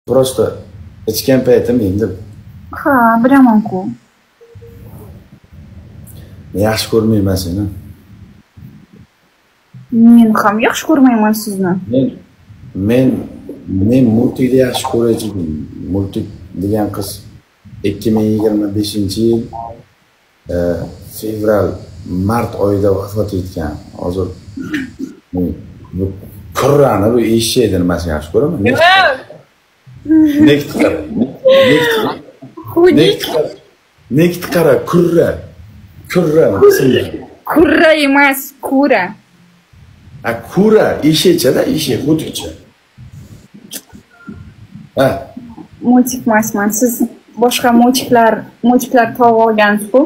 Просто ichgan paytim endi Ha, bilaman-ku. yaxshi ko'rmayman seni. Men ham yaxshi ko'rmayman sizni. Men multikni yaxshi ko'rayotgandim. Multik degan qiz 2025-yil fevral mart oyida vafot etgan. Hozir bu kurrani bu eshakni nimasini yaxshi ko'raman. Nekt qara. Nekt qara, kurra. Kurra. Kurra emas, kura. Kura eshakcha-da, eshak xuddicha. Ha. Multik emasman. Siz boshqa multiklar topib olgansiz-ku.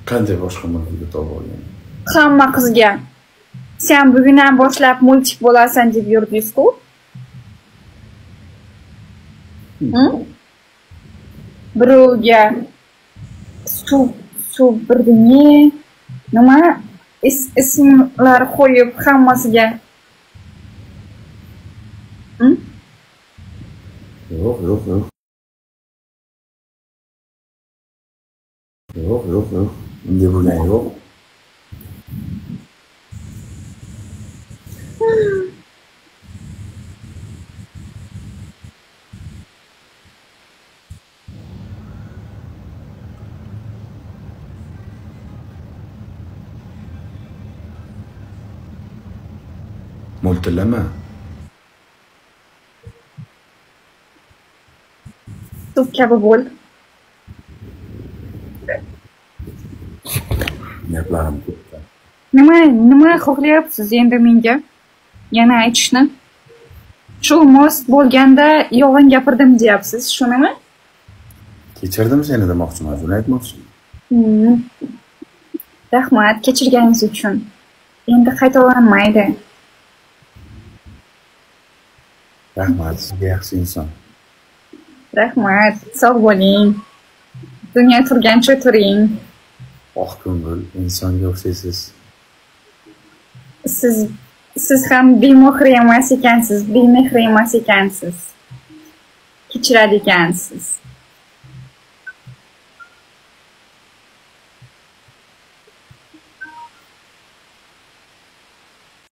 Qanday boshqa multikni topib olgan? Hamma qizga sen bugundan boshlab multik bo'lasan deb yurdingiz-ku. Birovga suv birdimi? Nima ismlar qo'yib hammasiga. Yo'q. Bunday bo'lgan yo'q. Mo'ltillama. Suv kabi bo'l. Gaplarim ko'p. Nima xohlayapsiz endi menga? Yana aytishni? Shu most bo'lganda yolg'on gapirdim deyapsiz, shunimi? Kechirdim seni demoqchiman, shuni aytmoqchiman. Rahmat kechirganingiz uchun. Endi qaytalanmaydi. Rahmat, sizga yaxshi inson. Rahmat, sog' bo'ling. Dunyo turgancha turing. Oq ko'ngil insonga o'xshaysiz. Siz ham bemo'hr emas ekansiz, bemehr emas ekansiz. Kechiradi ekansiz.